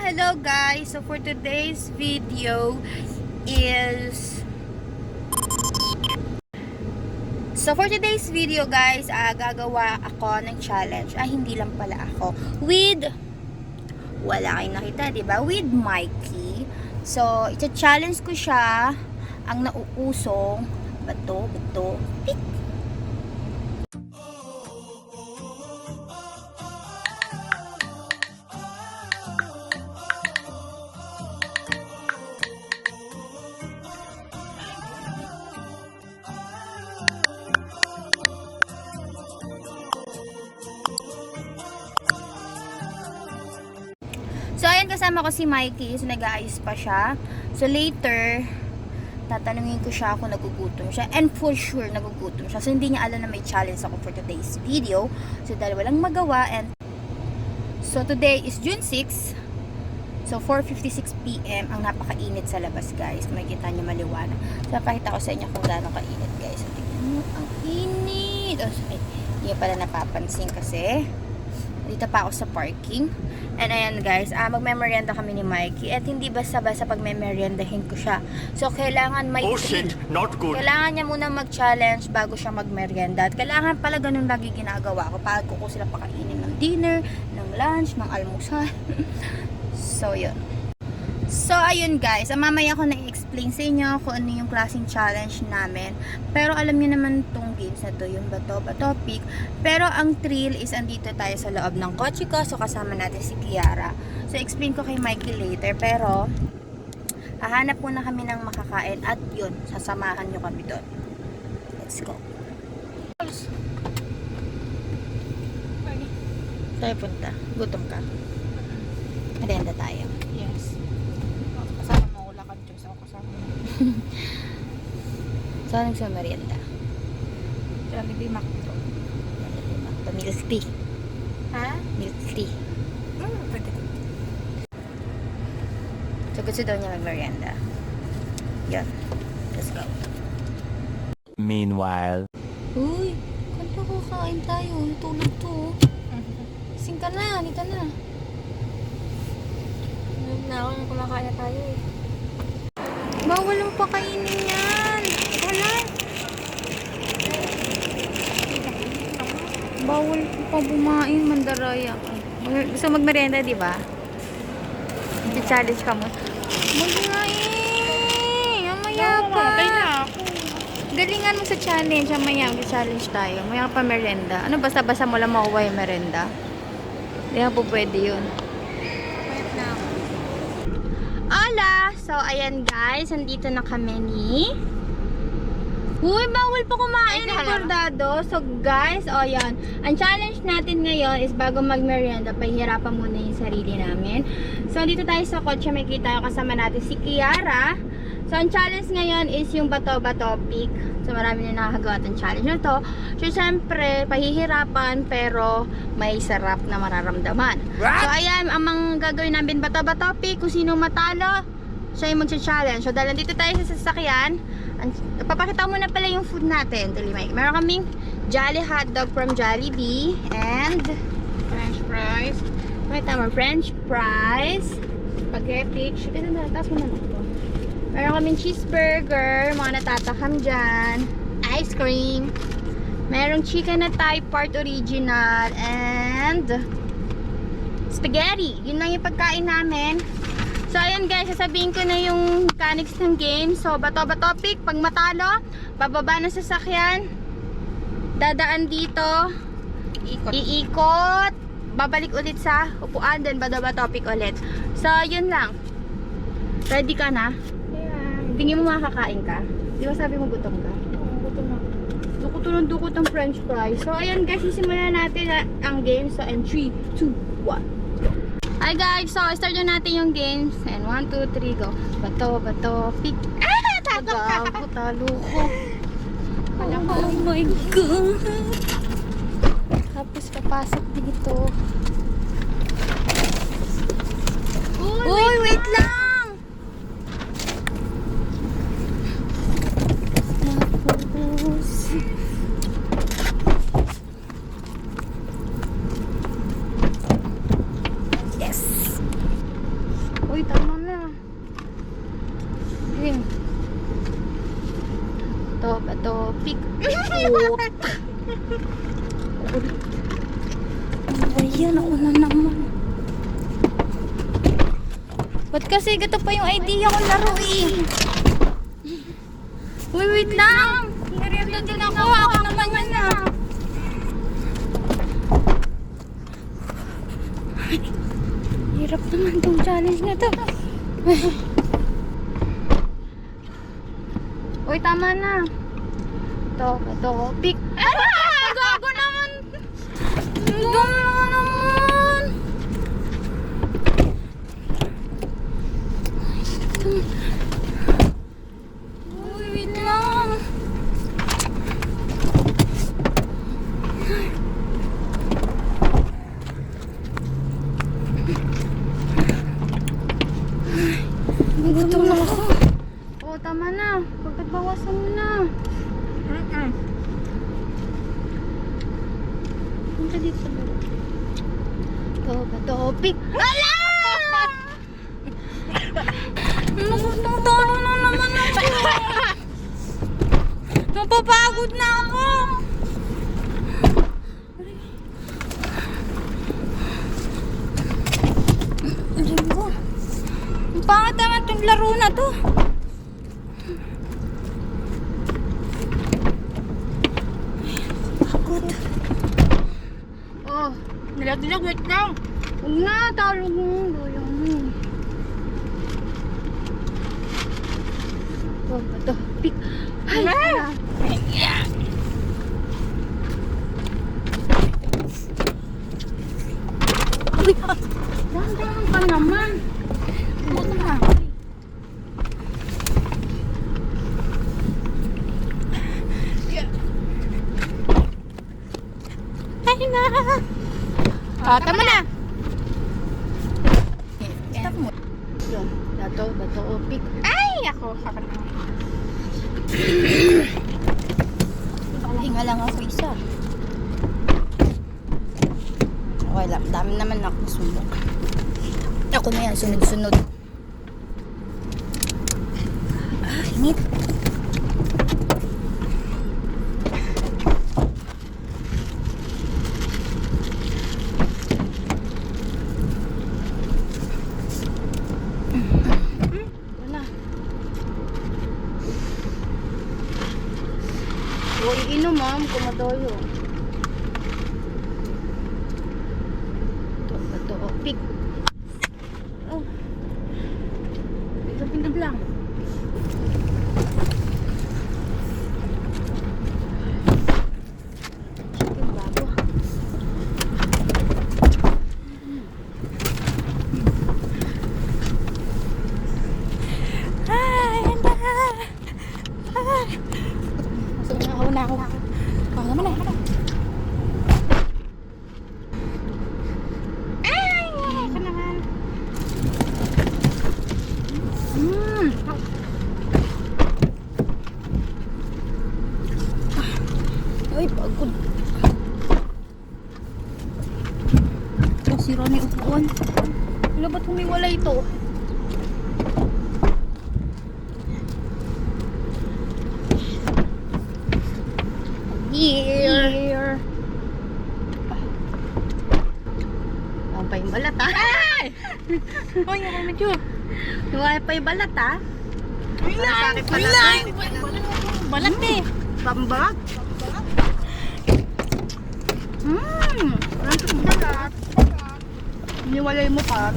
Hello guys! So for today's video is... guys, gagawa ako ng challenge. Hindi lang pala ako. With... Wala kayong nakita, diba? With Mikey. So, ita-challenge ko siya ang nauusong bato, pick. So, ayan, kasama ko si Mikey. So, nag-aayos pa siya. So, later, tatanungin ko siya kung nagugutom siya. And for sure, nagugutom siya. So, hindi niya alam na may challenge ako for today's video. So, dahil walang magawa. And so, today is June 6. So, 4:56 PM. Ang napakainit sa labas, guys. Kung makikita niyo maliwanag. So, pakita ko sa inyo kung gaano kainit, guys. So, tignan mo, ang init. Oh, sorry. Hindi pala napapansin kasi dito pa ako sa parking. And ayan guys, magme-merienda kami ni Mikey. At hindi basta-basta pag-memeriendahin ko siya. So kailangan may shit, not good. Kailangan niya muna mag-challenge bago siya mag-merienda. At kailangan pala ganun lagi ginagawa ko. Pag ko sila pakainin ng dinner, ng lunch, ng almusal. So yun. So ayun guys, mamaya ko na-explain sa inyo kung ano yung klaseng challenge namin. Pero alam niyo naman tong games na to, yung bato pick. Pero ang thrill is andito tayo sa loob ng kotse ko. So kasama natin si Kiara. So explain ko kay Mikey later. Pero hahanap muna kami ng makakain. At yun, sasamahan nyo kami doon. Let's go. Tayo punta. Gutom ka. Merienda tayo. Yes. Kasama mo wala ka dyan sa kasama. Saan sa merienda? Jollibee Macdo. Milk tea. Ha? Milk tea. Pwede. So gusto daw niya mag-merienda. Yun. Let's go. Meanwhile, Uy! Kanta ko kain tayo. Tulog to. Sing ka na. Halika na. Na ako yung kumakaya tayo eh. Bawal ang pakainin yan. Wala. Bawal pa bumain. Mandaraya ka. Gusto mag-merienda, di ba? Challenge ka mo. Mag-merienda. Amaya pa. Kaya na ako. Galingan mo sa challenge. Amaya, mag-challenge tayo. Maya pa merienda. Ano, basta-basta mo lang makuha yung merienda? Hindi nga po pwede yun. Pwede na ako. Hola! So, ayan guys. Nandito na kami ni... Uy, bawal pa kumain ng bordado. So, guys, o yan. Ang challenge natin ngayon is bago mag-merienda, pahihirapan muna yung sarili namin. So, dito tayo sa kotse. May kita kasama natin si Kiara. So, ang challenge ngayon is yung bato-bato pick. So, marami na nakakagawa ng challenge na to. So, syempre, pahihirapan pero may sarap na mararamdaman. What? So, ayan, ang mga gagawin namin bato-bato pick. Kung sino matalo, siya yung mag-challenge. So, dahil dito tayo sa sasakyan, papakita mo na pala yung food natin. Meron kaming Jolly Hotdog from Jollibee and French fries. pakita mo, French fries, spaghetti, chicken na, taas mo na ito. Meron kaming cheeseburger, mga natatakam dyan, ice cream, merong chicken na Thai part original, and spaghetti. Yun lang yung pagkain namin. So, ayan guys, sasabihin ko na yung mechanics ng game. So, bato-bato pick. Pag matalo, bababa ng sasakyan. Dadaan dito. Iikot. Babalik ulit sa upuan. Then, bato-bato pick ulit. So, yun lang. Ready ka na? Yeah. Tingin mo makakain ka? Di ba sabi mo gutom ka? Gutom na. Dukot ng dukot ng french fries. So, ayan guys, simulan natin ang game. So, and 3, 2, 1. Hi guys, so start na natin yung games. And 1, 2, 3, go. Bato, bato, pick. Gago, talo ko. Oh my God. Tapos papasok dito. Uy, wait lang. Tapos yes. Uy, tama na. Game. Ito, pick. Ayan, ako na naman. Ba't kasi gato pa yung idea ko laro eh? Uy, wait lang. Merienda din ako. Ako naman yan ah. Hirap naman tong challenge na to. Uy, tama na. Ito, pick. Gago naman. Gago naman. Uy, wait lang. Gutom na ako. Oo, tama na. Bakit bawasan mo na? Punta dito sa baba. Topic. Ala! Natuturo na naman ako. Napapagod na ako. Linggo. Ang pangit naman itong laro na to. Pagod. Oh, Nilag-nilag, wait lang. huwag na, talo mo. Doyang mo. Oh, ito. Pick. Ay! Dahan-dahan ka naman. Huwag na. Ay na! Tama na! Stop mo. Yun. Bato, pick. Ay, ako. Hinga lang ako isa. Okay lang. Dami naman ako sulok. Ako na yan. Sunod-sunod. Init. Wala. Huwag iinom ma'am. Kumadoyo. Ito. Pick. Oh. Ito pinag lang. Chicken bago. Una ako. Baka naman eh. Ay, ako naman. Ay, pagod. Sira na yung upuan. Wala ba't humiwala ito? Here. Ang pa yung balat ha? Ay! Uy, ako medyo. Yung pa yung balat ha? Wala! Balat eh. Pambag? Ang balat. Niwalay mo pa.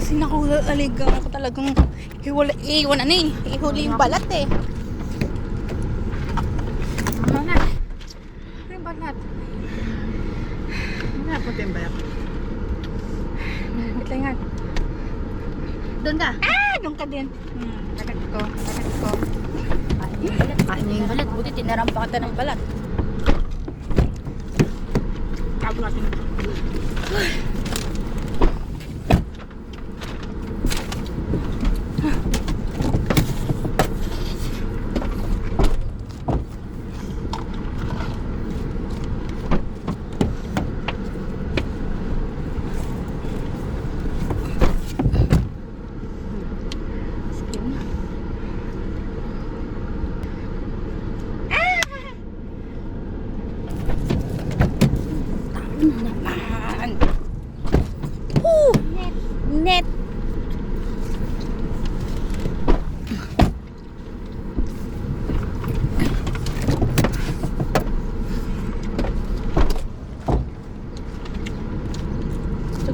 Kasi nakaligang ako talagang iwan na eh. Ihuli yung balat eh. Balat. Ano yung balat? Wala po yung balat. Wait lang yan. Doon ka. Ah! Doon ka din. Balat ko. Kain niyo yung balat. Buti tinarampa ka ng balat. Tago natin.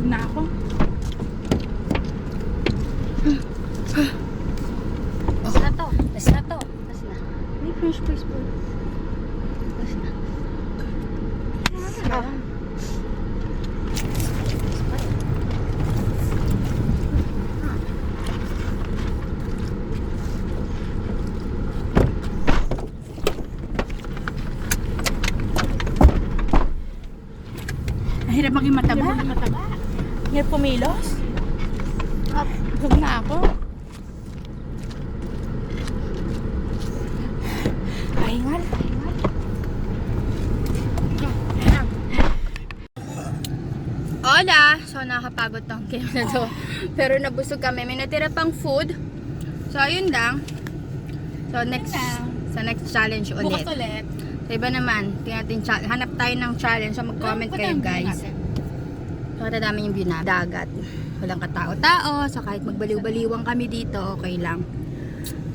Busog na ako. Last na to. Last na to. Last na. May french fries po. Last na. Ah. Hirap maging mataba. Hirap kumilos. Busog na ako. Pahingal. Hola! So, nakakapagod tong game na to. Pero nabusog kami. May natira pang food. So, ayun lang. So, next challenge ulit. Bukas ulit. So, iba naman. Hanap tayo ng challenge. So, mag-comment kayo, guys. So, katadami yung view na. Dagat. Walang katao-tao. So, kahit magbaliw-baliwang kami dito, okay lang.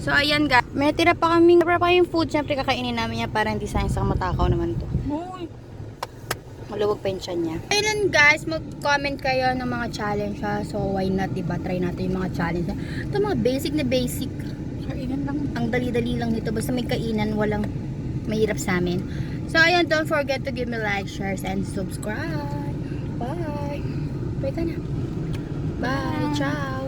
So, ayan, guys. May natira pa kaming food. Siyempre, kakainin namin yan para hindi sayang sa matakaw naman to. Uy. Maluwag pa yung tiyan niya. Ayun guys, mag-comment kayo ng mga challenge ha. So why not, diba? Try natin yung mga challenge. Ito mga basic na basic. Kainan lang. Ang dali-dali lang nito. Basta may kainan, walang mahirap sa amin. So ayun, don't forget to give me like, shares, and subscribe. Bye! Bye ka na. Bye! Ciao!